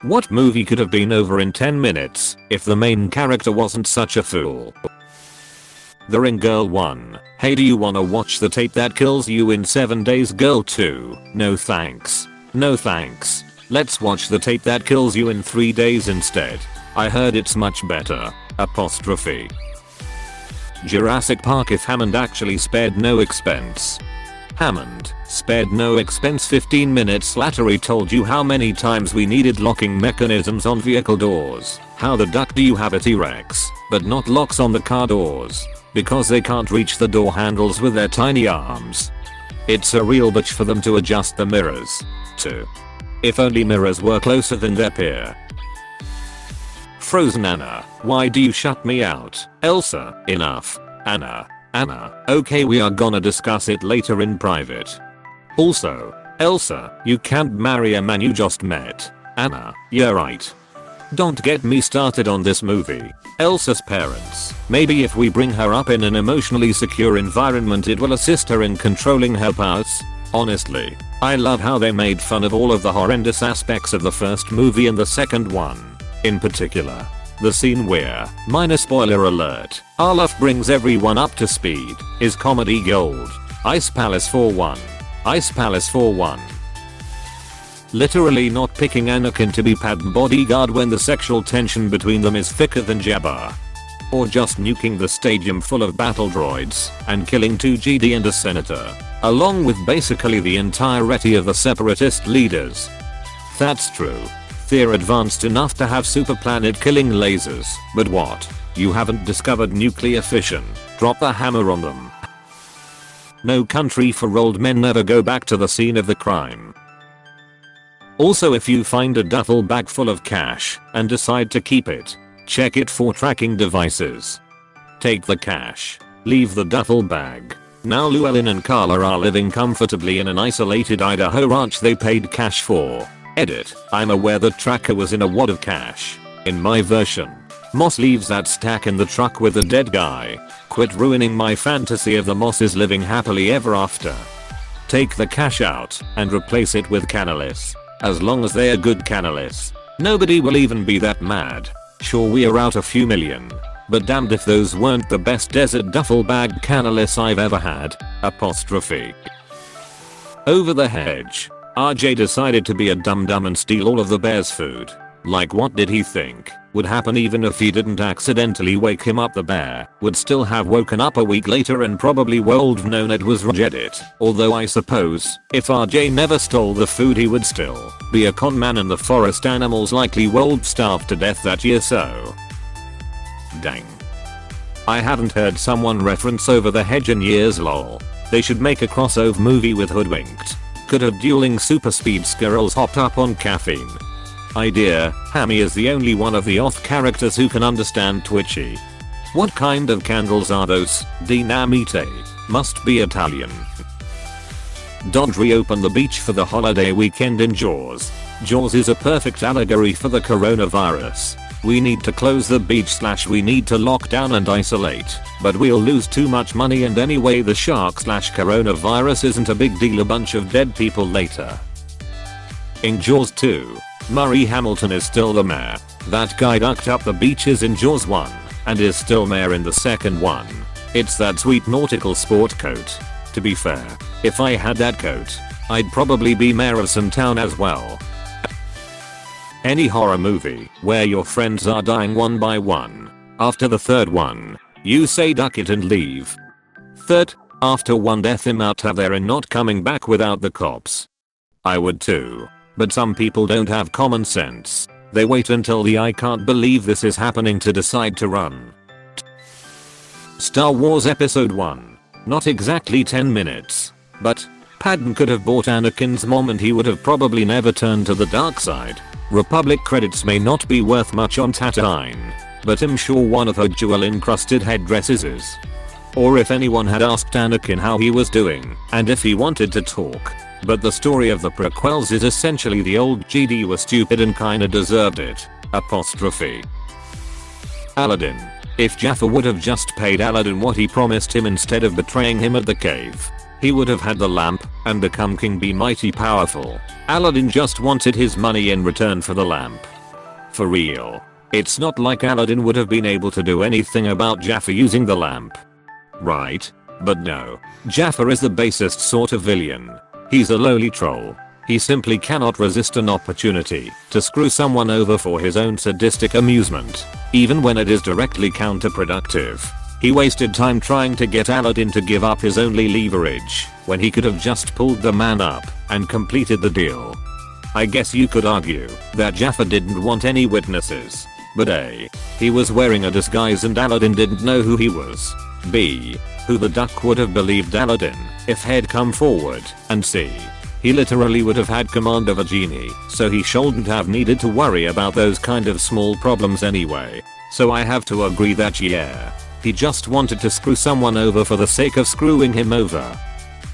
What movie could have been over in 10 minutes if the main character wasn't such a fool? The Ring Girl 1. Hey, do you wanna watch the tape that kills you in 7 days? Girl 2. No thanks. No thanks. Let's watch the tape that kills you in 3 days instead. I heard it's much better. Apostrophe. Jurassic Park. If Hammond actually spared no expense. Hammond spared no expense. 15 minutes later he told you how many times we needed locking mechanisms on vehicle doors. How the duck do you have a T-Rex but not locks on the car doors? Because they can't reach the door handles with their tiny arms. It's a real bitch for them to adjust the mirrors too. If only mirrors were closer than their peer. Frozen Anna. Why do you shut me out? Elsa. Enough. Anna. Okay, we are gonna discuss it later in private. Also, Elsa, you can't marry a man you just met. Anna, you're right. Don't get me started on this movie. Elsa's parents. Maybe if we bring her up in an emotionally secure environment it will assist her in controlling her powers. Honestly, I love how they made fun of all of the horrendous aspects of the first movie and the second one. In particular, the scene where, minor spoiler alert, Olaf brings everyone up to speed, is comedy gold. Ice Palace 4-1. Ice Palace 4-1. Literally not picking Anakin to be Padme bodyguard when the sexual tension between them is thicker than Jabba. Or just nuking the stadium full of battle droids and killing 2 GD and a senator, along with basically the entirety of the separatist leaders. That's true. They're advanced enough to have super planet killing lasers, but what? You haven't discovered nuclear fission. Drop the hammer on them. No Country for Old Men. Never go back to the scene of the crime. Also, if you find a duffel bag full of cash and decide to keep it, check it for tracking devices. Take the cash. Leave the duffel bag. Now Llewellyn and Carla are living comfortably in an isolated Idaho ranch they paid cash for. Edit. I'm aware the tracker was in a wad of cash. In my version, Moss leaves that stack in the truck with the dead guy. Quit ruining my fantasy of the Mosses living happily ever after. Take the cash out and replace it with cannabis. As long as they are good cannabis, nobody will even be that mad. Sure, we are out a few million, but damned if those weren't the best desert duffel bag cannabis I've ever had. Apostrophe. Over the hedge. RJ decided to be a dum-dum and steal all of the bear's food. Like, what did he think would happen even if he didn't accidentally wake him up? The bear would still have woken up a week later and probably would known it was Reddit. Although I suppose, if RJ never stole the food he would still be a con man and the forest animals likely would starve to death that year, so. Dang. I haven't heard someone reference Over the Hedge in years, lol. They should make a crossover movie with Hoodwinked. Could have dueling super speed squirrels hopped up on caffeine. Idea. Hammy is the only one of the Oth characters who can understand Twitchy. What kind of candles are those? Dinamite. Must be Italian. Don't reopen the beach for the holiday weekend in Jaws. Jaws is a perfect allegory for the coronavirus. We need to close the beach / we need to lock down and isolate, but we'll lose too much money, and anyway the shark / coronavirus isn't a big deal. A bunch of dead people later. In Jaws 2, Murray Hamilton is still the mayor. That guy ducked up the beaches in Jaws 1 and is still mayor in the second one. It's that sweet nautical sport coat. To be fair, if I had that coat, I'd probably be mayor of some town as well. Any horror movie where your friends are dying one by one. After the third one, you say duck it and leave. Third, after one death I'm out of there and not coming back without the cops. I would too. But some people don't have common sense. They wait until the I can't believe this is happening to decide to run. Star Wars Episode 1. Not exactly 10 minutes. But, Padme could have bought Anakin's mom and he would have probably never turned to the dark side. Republic credits may not be worth much on Tatooine, but I'm sure one of her jewel encrusted headdresses is. Or if anyone had asked Anakin how he was doing and if he wanted to talk. But the story of the prequels is essentially the old GD was stupid and kinda deserved it. Apostrophe. Aladdin. If Jafar would have just paid Aladdin what he promised him instead of betraying him at the cave, He would have had the lamp and become King be mighty powerful. Aladdin just wanted his money in return for the lamp. For real. It's not like Aladdin would have been able to do anything about Jafar using the lamp. Right? But no. Jafar is the basest sort of villain. He's a lowly troll. He simply cannot resist an opportunity to screw someone over for his own sadistic amusement, even when it is directly counterproductive. He wasted time trying to get Aladdin to give up his only leverage, when he could have just pulled the man up and completed the deal. I guess you could argue that Jafar didn't want any witnesses, but A, he was wearing a disguise and Aladdin didn't know who he was. B, who the duck would have believed Aladdin if he'd come forward, and C, he literally would have had command of a genie, so he shouldn't have needed to worry about those kind of small problems anyway. So I have to agree that yeah, he just wanted to screw someone over for the sake of screwing him over.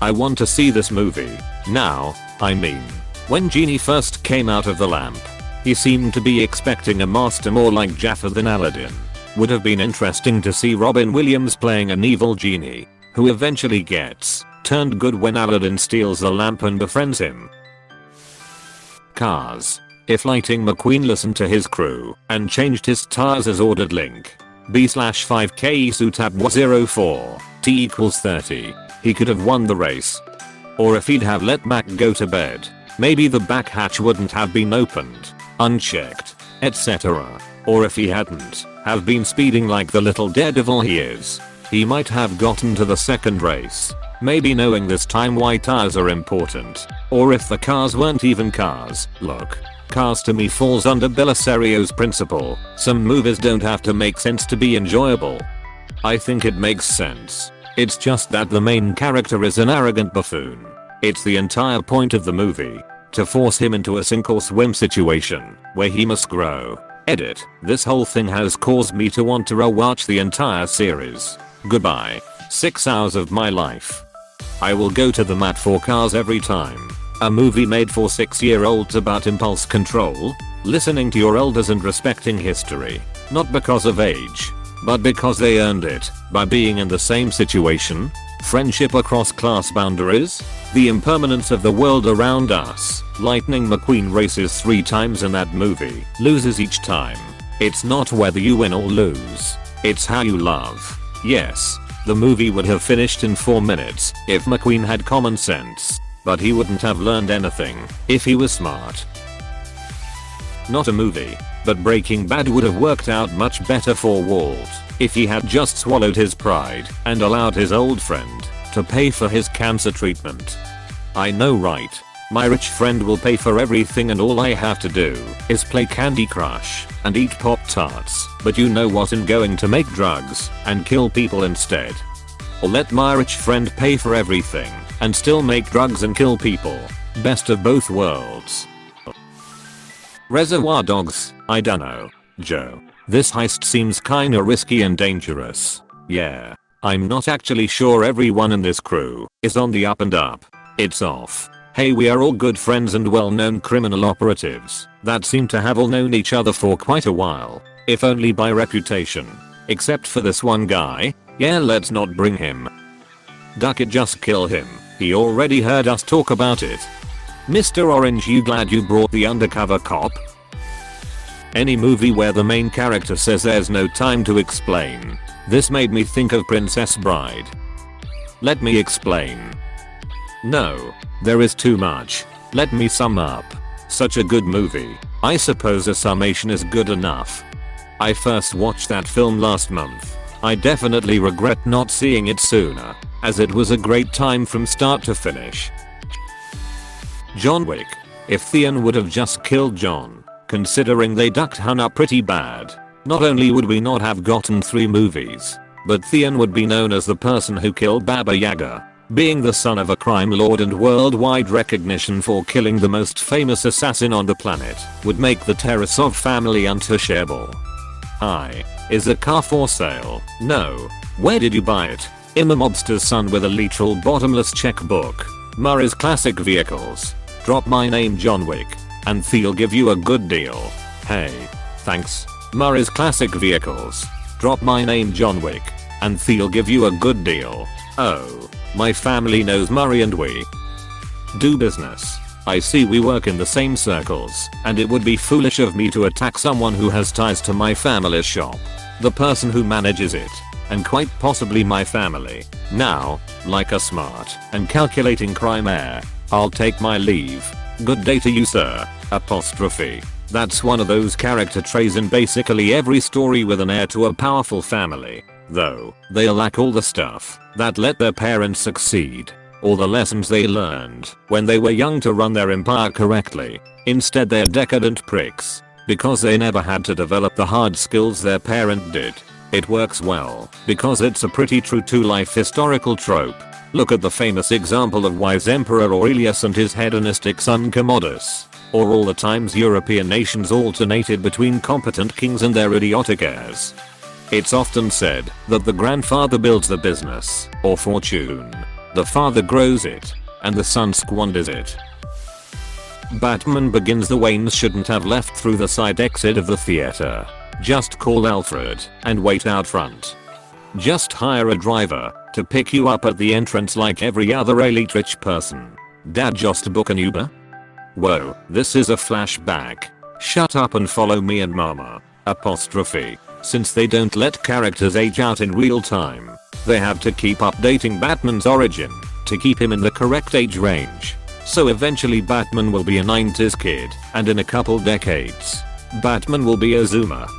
I want to see this movie. Now, I mean, when Genie first came out of the lamp, he seemed to be expecting a master more like Jafar than Aladdin. Would have been interesting to see Robin Williams playing an evil genie, who eventually gets turned good when Aladdin steals the lamp and befriends him. Cars. If Lightning McQueen listened to his crew and changed his tires as ordered, link B/5K Sutab 04 T equals 30, he could have won the race. Or if he'd have let Mac go to bed, maybe the back hatch wouldn't have been opened, unchecked, etc. Or if he hadn't have been speeding like the little daredevil he is, he might have gotten to the second race, maybe knowing this time why tires are important. Or if the cars weren't even cars. Look, Cars to me falls under Bellisario's principle. Some movies don't have to make sense to be enjoyable. I think it makes sense. It's just that the main character is an arrogant buffoon. It's the entire point of the movie, to force him into a sink or swim situation where he must grow. Edit. This whole thing has caused me to want to rewatch the entire series. Goodbye. 6 hours of my life. I will go to the mat for Cars every time. A movie made for 6-year-olds about impulse control, listening to your elders and respecting history, not because of age, but because they earned it by being in the same situation. Friendship across class boundaries, the impermanence of the world around us. Lightning McQueen races 3 times in that movie, loses each time. It's not whether you win or lose, it's how you love. Yes, the movie would have finished in 4 minutes if McQueen had common sense, but he wouldn't have learned anything if he was smart. Not a movie, but Breaking Bad would have worked out much better for Walt if he had just swallowed his pride and allowed his old friend to pay for his cancer treatment. I know, right? My rich friend will pay for everything and all I have to do is play Candy Crush and eat Pop-Tarts, but you know what, I'm going to make drugs and kill people instead. Or let my rich friend pay for everything and still make drugs and kill people. Best of both worlds. Reservoir Dogs, I dunno, Joe. This heist seems kinda risky and dangerous. Yeah, I'm not actually sure everyone in this crew is on the up and up. It's off. Hey, we are all good friends and well-known criminal operatives that seem to have all known each other for quite a while, if only by reputation. Except for this one guy. Yeah, let's not bring him. Duck it, just kill him. He already heard us talk about it. Mr. Orange, you glad you brought the undercover cop? Any movie where the main character says there's no time to explain. This made me think of Princess Bride. Let me explain. No, there is too much. Let me sum up. Such a good movie. I suppose a summation is good enough. I first watched that film last month. I definitely regret not seeing it sooner, as it was a great time from start to finish. John Wick. If Theon would have just killed John, considering they ducked Hannah pretty bad, not only would we not have gotten 3 movies, but Theon would be known as the person who killed Baba Yaga. Being the son of a crime lord and worldwide recognition for killing the most famous assassin on the planet would make the Tarasov family untouchable. Hi. Is the car for sale? No. Where did you buy it? I'm a mobster's son with a literal bottomless checkbook. Murray's Classic Vehicles. Drop my name John Wick, and they'll give you a good deal. Hey. Thanks. Murray's Classic Vehicles. Drop my name John Wick, and they'll give you a good deal. Oh, my family knows Murray and we do business. I see we work in the same circles, and it would be foolish of me to attack someone who has ties to my family's shop. The person who manages it, and quite possibly my family. Now, like a smart and calculating crime heir, I'll take my leave. Good day to you, sir. Apostrophe. That's one of those character traits in basically every story with an heir to a powerful family. Though, they lack all the stuff that let their parents succeed. All the lessons they learned when they were young to run their empire correctly. Instead they're decadent pricks. Because they never had to develop the hard skills their parent did. It works well, because it's a pretty true to life historical trope. Look at the famous example of wise Emperor Aurelius and his hedonistic son Commodus. Or all the times European nations alternated between competent kings and their idiotic heirs. It's often said that the grandfather builds the business, or fortune. The father grows it, and the son squanders it. Batman Begins. The Waynes shouldn't have left through the side exit of the theater. Just call Alfred and wait out front. Just hire a driver to pick you up at the entrance like every other elite rich person. Dad, just book an Uber? Whoa, this is a flashback. Shut up and follow me and mama. Apostrophe. Since they don't let characters age out in real time, they have to keep updating Batman's origin to keep him in the correct age range. So eventually Batman will be a 90s kid, and in a couple decades, Batman will be a Zoomer.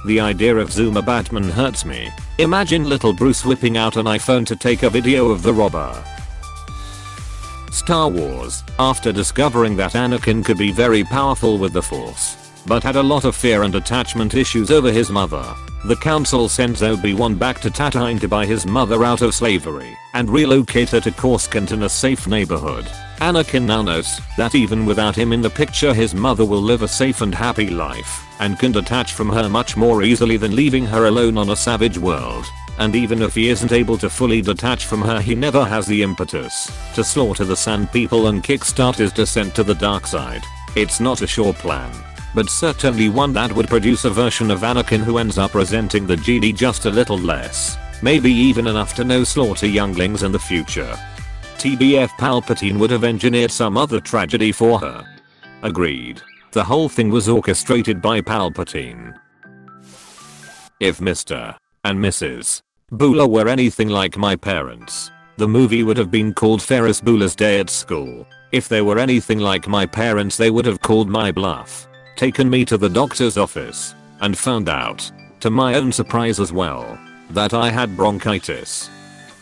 The idea of Zoomer Batman hurts me. Imagine little Bruce whipping out an iPhone to take a video of the robber. Star Wars, after discovering that Anakin could be very powerful with the Force, but had a lot of fear and attachment issues over his mother, the Council sends Obi-Wan back to Tatooine to buy his mother out of slavery and relocate her to Coruscant in a safe neighborhood. Anakin now knows that even without him in the picture his mother will live a safe and happy life and can detach from her much more easily than leaving her alone on a savage world. And even if he isn't able to fully detach from her, he never has the impetus to slaughter the Sand People and kickstart his descent to the dark side. It's not a sure plan, but certainly one that would produce a version of Anakin who ends up resenting the Jedi just a little less. Maybe even enough to no slaughter younglings in the future. TBF Palpatine would have engineered some other tragedy for her. Agreed. The whole thing was orchestrated by Palpatine. If Mr. and Mrs. Bueller were anything like my parents, the movie would have been called Ferris Bueller's Day at School. If they were anything like my parents, they would have called my bluff, taken me to the doctor's office, and found out, to my own surprise as well, that I had bronchitis.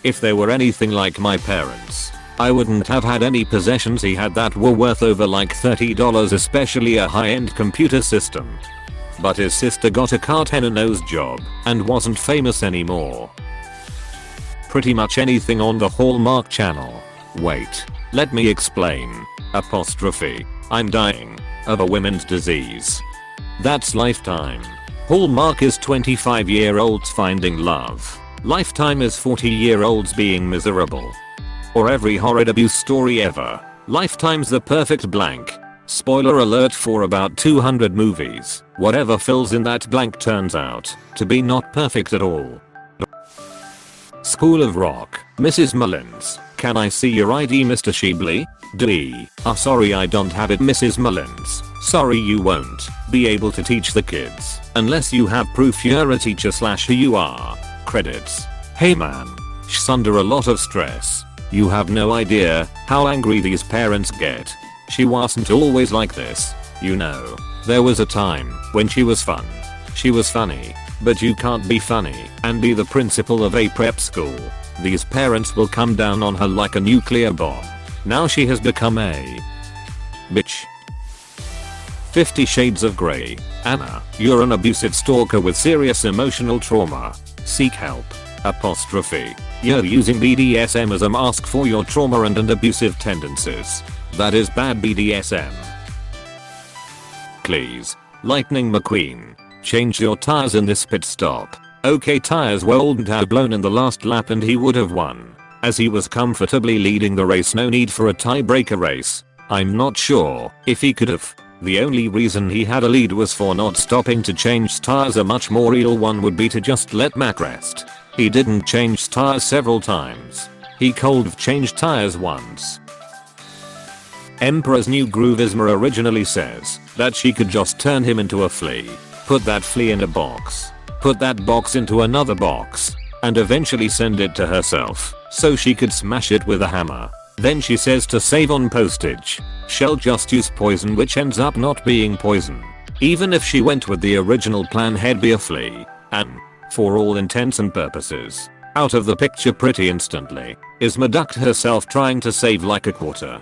If they were anything like my parents, I wouldn't have had any possessions he had that were worth over like $30, especially a high-end computer system. But his sister got a cartender-nosed job and wasn't famous anymore. Pretty much anything on the Hallmark Channel. Wait, let me explain. Apostrophe. I'm dying of a women's disease. That's Lifetime. Hallmark is 25-year-olds finding love. Lifetime is 40-year-olds being miserable. Or every horrid abuse story ever. Lifetime's the perfect blank. Spoiler alert for about 200 movies. Whatever fills in that blank turns out to be not perfect at all. School of Rock. Mrs. Mullins, can I see your ID, Mr. Sheebley? D. Sorry, I don't have it, Mrs. Mullins. Sorry, you won't be able to teach the kids unless you have proof you're a teacher / who you are. Credits. Hey man. She's under a lot of stress. You have no idea how angry these parents get. She wasn't always like this, you know. There was a time when she was fun. She was funny, but you can't be funny and be the principal of a prep school. These parents will come down on her like a nuclear bomb. Now she has become a bitch. 50 Shades of Grey. Anna, you're an abusive stalker with serious emotional trauma. Seek help. Apostrophe. You're using BDSM as a mask for your trauma and abusive tendencies. That is bad BDSM. Please. Lightning McQueen. Change your tires in this pit stop. Okay, tires were old and had blown in the last lap and he would have won, as he was comfortably leading the race. No need for a tiebreaker race. I'm not sure if he could have. The only reason he had a lead was for not stopping to change tires. A much more real one would be to just let Mac rest. He didn't change tires several times. He could've changed tires once. Emperor's New Groove Isma originally says that she could just turn him into a flea, put that flea in a box, put that box into another box, and eventually send it to herself so she could smash it with a hammer. Then she says to save on postage, she'll just use poison, which ends up not being poison. Even if she went with the original plan, he'd be a flea, and, for all intents and purposes, out of the picture pretty instantly. Isma ducked herself trying to save like a quarter.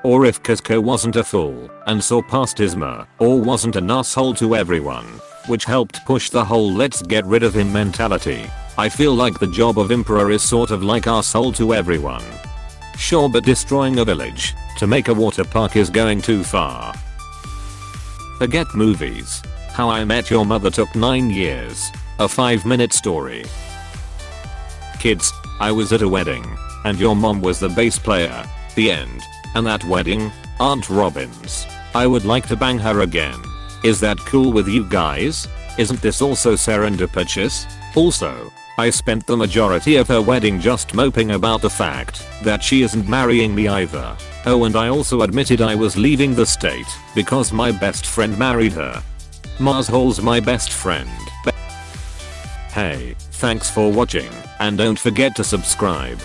Or if Cusco wasn't a fool and saw past Isma, or wasn't an asshole to everyone, which helped push the whole let's get rid of him mentality. I feel like the job of Emperor is sort of like asshole to everyone. Sure, but destroying a village to make a water park is going too far. Forget movies. How I Met Your Mother took 9 years. A 5-minute story. Kids, I was at a wedding, and your mom was the bass player. The end. And that wedding, Aunt Robin's. I would like to bang her again. Is that cool with you guys? Isn't this also serendipitous? Also, I spent the majority of her wedding just moping about the fact that she isn't marrying me either. Oh, and I also admitted I was leaving the state because my best friend married her. Mars Hall's my best friend. Hey, thanks for watching, and don't forget to subscribe.